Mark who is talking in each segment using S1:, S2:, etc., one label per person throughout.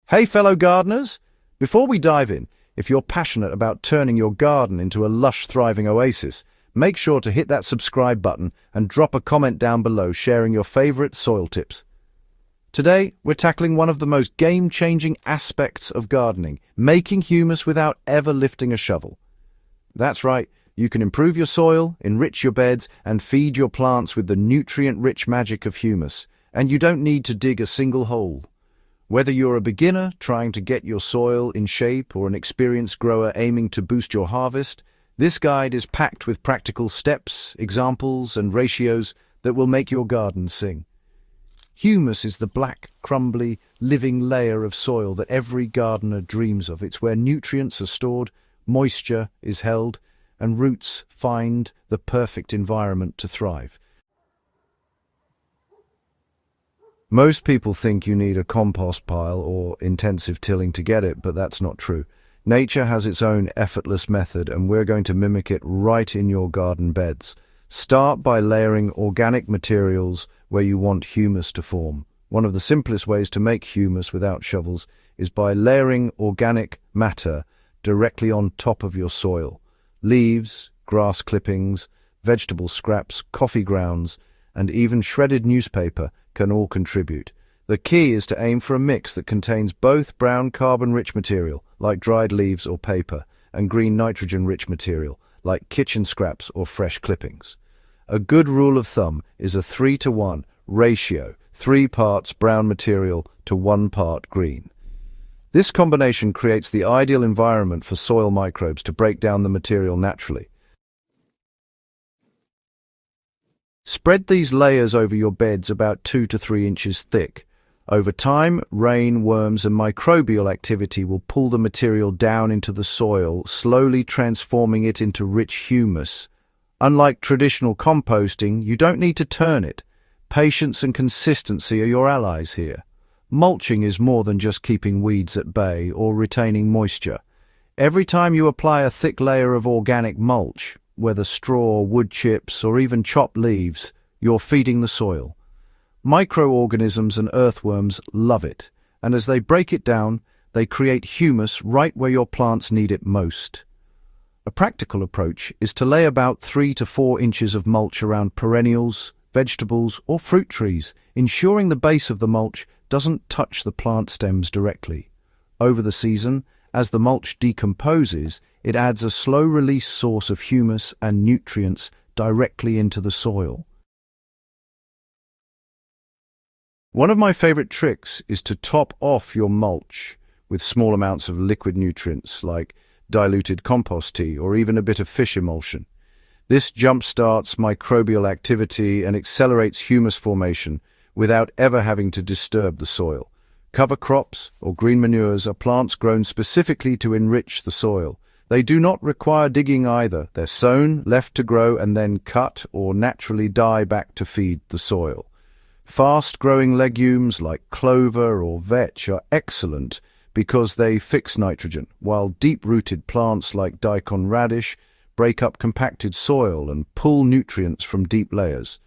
S1: Hey fellow gardeners! Before we dive in, if you're passionate about turning your garden into a lush, thriving oasis, make sure to hit that subscribe button and drop a comment down below sharing your favorite soil tips. Today, we're tackling one of the most game-changing aspects of gardening, making humus without ever lifting a shovel. That's right, you can improve your soil, enrich your beds, and feed your plants with the nutrient-rich magic of humus, and you don't need to dig a single hole. Whether you're a beginner trying to get your soil in shape or an experienced grower aiming to boost your harvest, this guide is packed with practical steps, examples, and ratios that will make your garden sing. Humus is the black, crumbly, living layer of soil that every gardener dreams of. It's where nutrients are stored, moisture is held, and roots find the perfect environment to thrive. Most people think you need a compost pile or intensive tilling to get it, but that's not true. Nature has its own effortless method, and we're going to mimic it right in your garden beds. Start by layering organic materials where you want humus to form. One of the simplest ways to make humus without shovels is by layering organic matter directly on top of your soil. Leaves, grass clippings, vegetable scraps, coffee grounds, and even shredded newspaper can all contribute. The key is to aim for a mix that contains both brown carbon-rich material, like dried leaves or paper, and green nitrogen-rich material, like kitchen scraps or fresh clippings. A good rule of thumb is a 3-to-1 ratio, 3 parts brown material to 1 part green. This combination creates the ideal environment for soil microbes to break down the material naturally. Spread these layers over your beds about 2 to 3 inches thick. Over time, rain, worms, and microbial activity will pull the material down into the soil, slowly transforming it into rich humus. Unlike traditional composting, you don't need to turn it. Patience and consistency are your allies here. Mulching is more than just keeping weeds at bay or retaining moisture. Every time you apply a thick layer of organic mulch, whether straw, wood chips, or even chopped leaves, you're feeding the soil. Microorganisms and earthworms love it, and as they break it down, they create humus right where your plants need it most. A practical approach is to lay about 3 to 4 inches of mulch around perennials, vegetables, or fruit trees, ensuring the base of the mulch doesn't touch the plant stems directly. Over the season, as the mulch decomposes, it adds a slow-release source of humus and nutrients directly into the soil. One of my favorite tricks is to top off your mulch with small amounts of liquid nutrients like diluted compost tea or even a bit of fish emulsion. This jump-starts microbial activity and accelerates humus formation without ever having to disturb the soil. Cover crops or green manures are plants grown specifically to enrich the soil. They do not require digging either. They're sown, left to grow, and then cut or naturally die back to feed the soil. Fast-growing legumes like clover or vetch are excellent because they fix nitrogen, while deep-rooted plants like daikon radish break up compacted soil and pull nutrients from deep layers.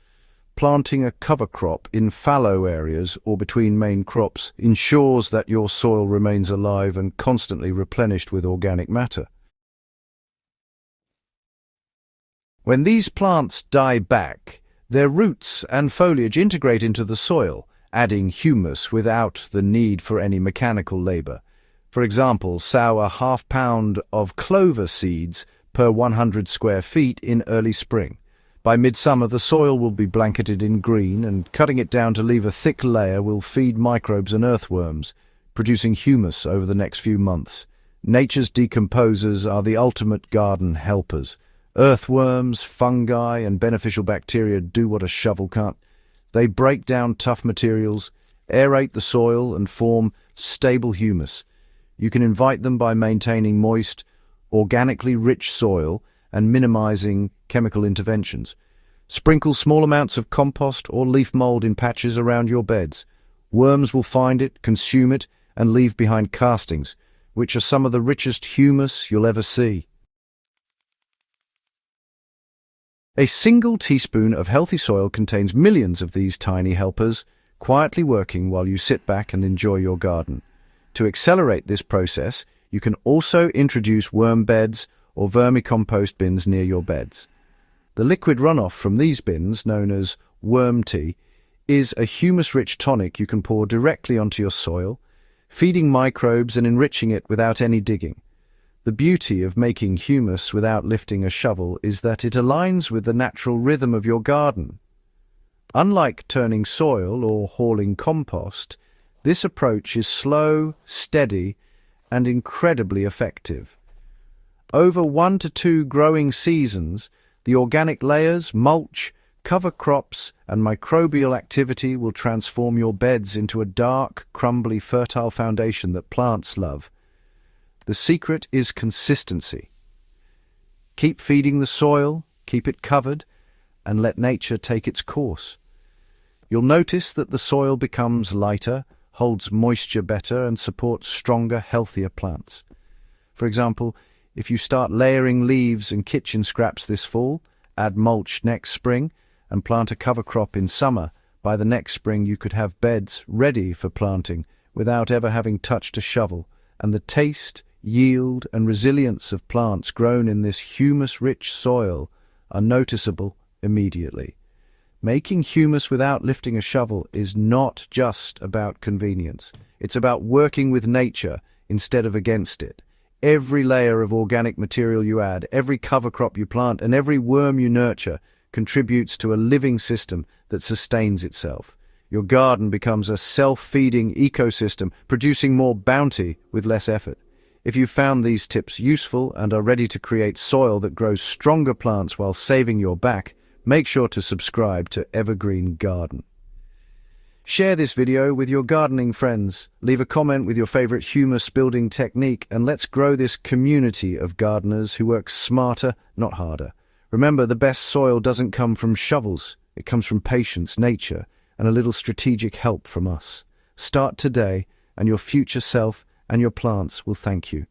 S1: Planting a cover crop in fallow areas or between main crops ensures that your soil remains alive and constantly replenished with organic matter. When these plants die back, their roots and foliage integrate into the soil, adding humus without the need for any mechanical labor. For example, sow a half-pound of clover seeds per 100 square feet in early spring. By midsummer, the soil will be blanketed in green, and cutting it down to leave a thick layer will feed microbes and earthworms, producing humus over the next few months. Nature's decomposers are the ultimate garden helpers. Earthworms, fungi, and beneficial bacteria do what a shovel can't. They break down tough materials, aerate the soil, and form stable humus. You can invite them by maintaining moist, organically rich soil and minimizing chemical interventions. Sprinkle small amounts of compost or leaf mold in patches around your beds. Worms will find it, consume it, and leave behind castings, which are some of the richest humus you'll ever see. A single teaspoon of healthy soil contains millions of these tiny helpers, quietly working while you sit back and enjoy your garden. To accelerate this process, you can also introduce worm beds or vermicompost bins near your beds. The liquid runoff from these bins, known as worm tea, is a humus-rich tonic you can pour directly onto your soil, feeding microbes and enriching it without any digging. The beauty of making humus without lifting a shovel is that it aligns with the natural rhythm of your garden. Unlike turning soil or hauling compost, this approach is slow, steady, and incredibly effective. Over 1 to 2 growing seasons, the organic layers, mulch, cover crops, and microbial activity will transform your beds into a dark, crumbly, fertile foundation that plants love. The secret is consistency. Keep feeding the soil, keep it covered, and let nature take its course. You'll notice that the soil becomes lighter, holds moisture better, and supports stronger, healthier plants. For example, if you start layering leaves and kitchen scraps this fall, add mulch next spring, and plant a cover crop in summer, by the next spring you could have beds ready for planting without ever having touched a shovel, and the taste, yield, and resilience of plants grown in this humus-rich soil are noticeable immediately. Making humus without lifting a shovel is not just about convenience. It's about working with nature instead of against it. Every layer of organic material you add, every cover crop you plant, and every worm you nurture contributes to a living system that sustains itself. Your garden becomes a self-feeding ecosystem, producing more bounty with less effort. If you found these tips useful and are ready to create soil that grows stronger plants while saving your back, make sure to subscribe to Evergreen Garden. Share this video with your gardening friends. Leave a comment with your favorite humus building technique, and let's grow this community of gardeners who work smarter, not harder. Remember, the best soil doesn't come from shovels. It comes from patience, nature, and a little strategic help from us. Start today, and your future self and your plants will thank you.